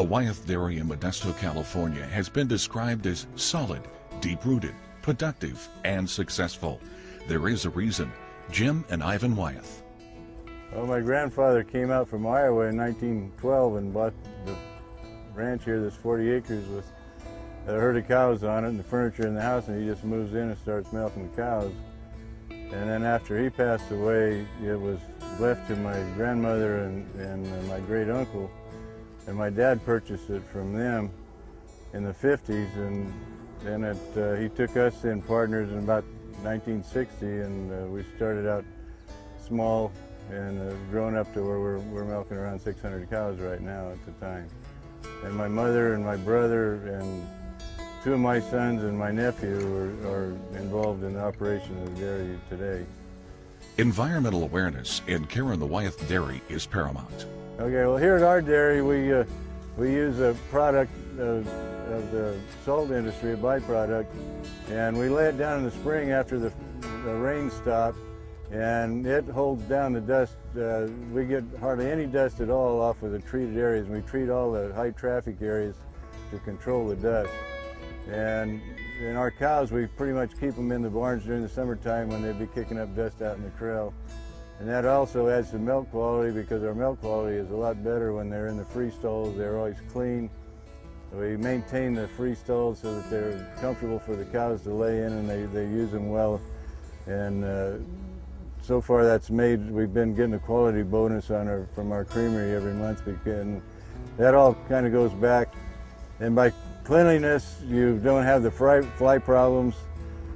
The Wyeth Dairy in Modesto, California has been described as solid, deep-rooted, productive, and successful. There is a reason. Jim and Ivan Wyeth. Well, my grandfather came out from Iowa in 1912 and bought the ranch here, this 40 acres with a herd of cows on it and the furniture in the house, and he just moves in and starts milking the cows. And then after he passed away, it was left to my grandmother and my great uncle, and my dad purchased it from them in the 50s, and then he took us in partners in about 1960, and we started out small and grown up to where we're milking around 600 cows right now at the time. And my mother and my brother and two of my sons and my nephew are involved in the operation of the dairy today. Environmental awareness in care in the Wyeth Dairy is paramount. Okay, well here at our dairy we use a product of the salt industry, a byproduct, and we lay it down in the spring after the rain stop, and it holds down the dust. We get hardly any dust at all off of the treated areas. We treat all the high traffic areas to control the dust. And in our cows, we pretty much keep them in the barns during the summertime when they'd be kicking up dust out in the corral. And that also adds to milk quality, because our milk quality is a lot better when they're in the free stalls. They're always clean. We maintain the free stalls so that they're comfortable for the cows to lay in, and they use them well. And so far we've been getting a quality bonus from our creamery every month, and that all kind of goes back. And by cleanliness, you don't have the fly problems.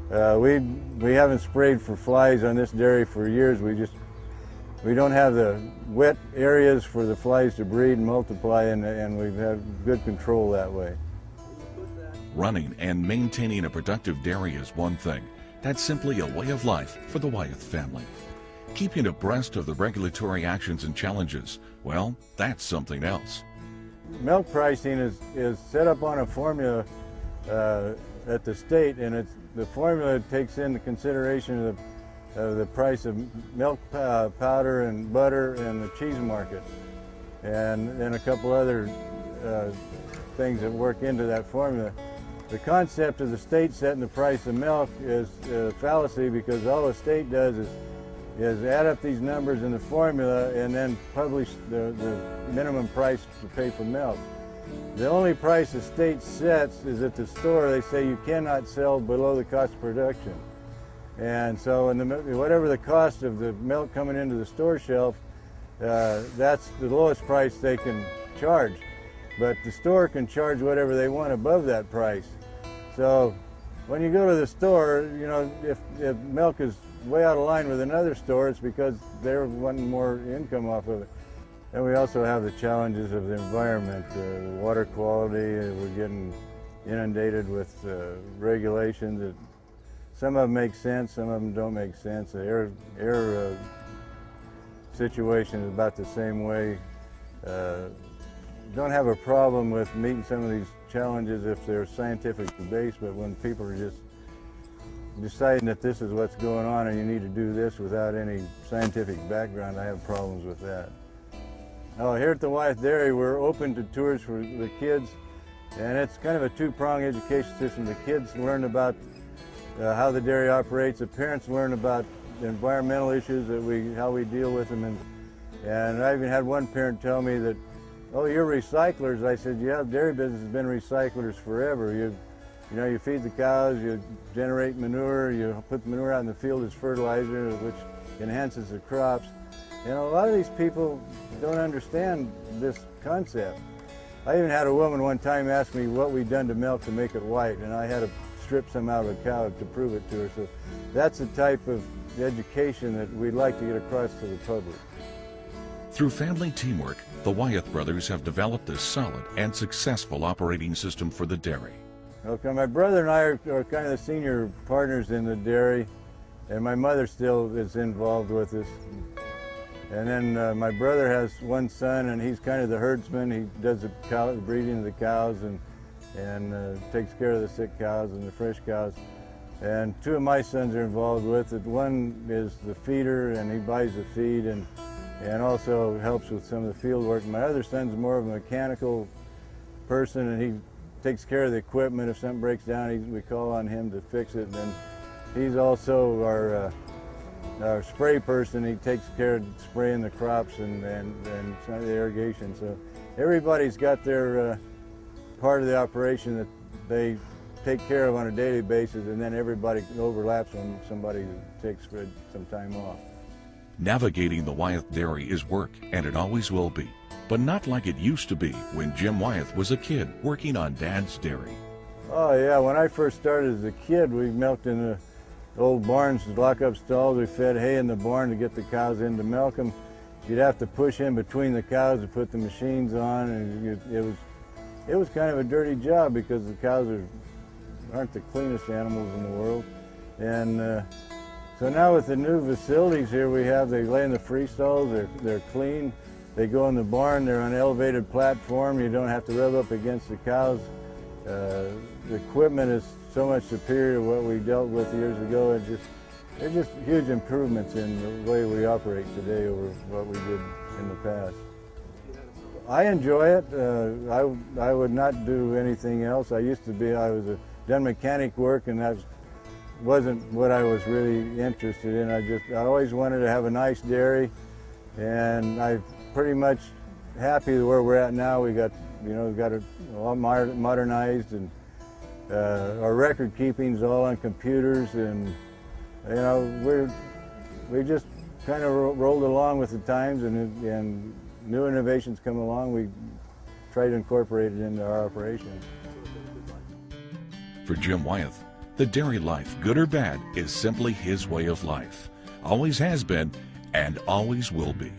We haven't sprayed for flies on this dairy for years. We don't have the wet areas for the flies to breed and multiply, and we've had good control that way. Running and maintaining a productive dairy is one thing. That's simply a way of life for the Wyeth family. Keeping abreast of the regulatory actions and challenges, well, that's something else. Milk pricing is set up on a formula at the state, and the formula takes into consideration the price of milk powder and butter and the cheese market, and a couple other things that work into that formula. The concept of the state setting the price of milk is a fallacy, because all the state does is add up these numbers in the formula and then publish the minimum price to pay for milk. The only price the state sets is at the store. They say you cannot sell below the cost of production. And so whatever the cost of the milk coming into the store shelf, that's the lowest price they can charge. But the store can charge whatever they want above that price. So when you go to the store, you know, if milk is way out of line with another store, it's because they're wanting more income off of it. And we also have the challenges of the environment, the water quality. We're getting inundated with regulations that some of them make sense, some of them don't make sense. The air situation is about the same way. Don't have a problem with meeting some of these challenges if they're scientifically based, but when people are just deciding that this is what's going on and you need to do this without any scientific background, I have problems with that. Now, here at the Wyeth Dairy, we're open to tours for the kids, and it's kind of a two-pronged education system. The kids learn about how the dairy operates. The parents learn about the environmental issues, how we deal with them. And I even had one parent tell me that, "Oh, you're recyclers." I said, "Yeah, the dairy business has been recyclers forever. You know, you feed the cows, you generate manure, you put the manure out in the field as fertilizer, which enhances the crops." And a lot of these people don't understand this concept. I even had a woman one time ask me what we'd done to milk to make it white, and I had to strip some out of a cow to prove it to her. So that's the type of education that we'd like to get across to the public. Through family teamwork, the Wyeth brothers have developed a solid and successful operating system for the dairy. Okay, my brother and I are kind of the senior partners in the dairy, and my mother still is involved with us. And then my brother has one son, and he's kind of the herdsman. He does the breeding of the cows and takes care of the sick cows and the fresh cows. And two of my sons are involved with it. One is the feeder, and he buys the feed and also helps with some of the field work. My other son's more of a mechanical person, and he takes care of the equipment. If something breaks down, we call on him to fix it. And then he's also our spray person. He takes care of spraying the crops and some of the irrigation. So everybody's got their part of the operation that they take care of on a daily basis, and then everybody overlaps when somebody takes some time off. Navigating the Wyeth Dairy is work, and it always will be. But not like it used to be when Jim Wyeth was a kid working on Dad's dairy. Oh yeah, when I first started as a kid, we milked in the old barns, lock-up stalls. We fed hay in the barn to get the cows in to milk them. You'd have to push in between the cows to put the machines on, and it was kind of a dirty job because the cows aren't the cleanest animals in the world. And so now with the new facilities here we have, they lay in the free stalls, they're clean. They go in the barn, they're on an elevated platform. You don't have to rub up against the cows. The equipment is so much superior to what we dealt with years ago. They're just huge improvements in the way we operate today over what we did in the past. I enjoy it. I would not do anything else. I was done mechanic work, and that wasn't what I was really interested in. I always wanted to have a nice dairy, and I'm pretty much happy where we're at now. We got it all modernized, and our record keeping's all on computers, and we just kind of rolled along with the times, and new innovations come along. We try to incorporate it into our operation. For Jim Wyeth, the dairy life, good or bad, is simply his way of life. Always has been and always will be.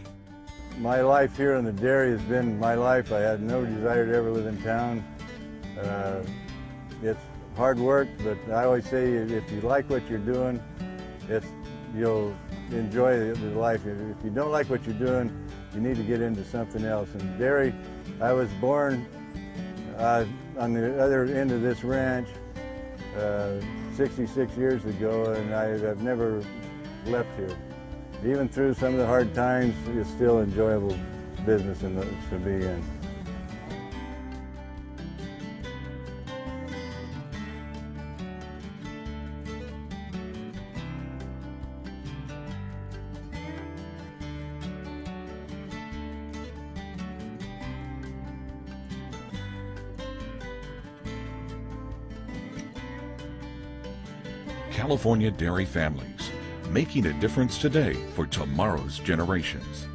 My life here in the dairy has been my life. I had no desire to ever live in town. It's hard work, but I always say if you like what you're doing, you'll enjoy the life. If you don't like what you're doing, you need to get into something else. And dairy, I was born on the other end of this ranch 66 years ago, and I've never left here. Even through some of the hard times, it's still enjoyable business to be in. California dairy families, making a difference today for tomorrow's generations.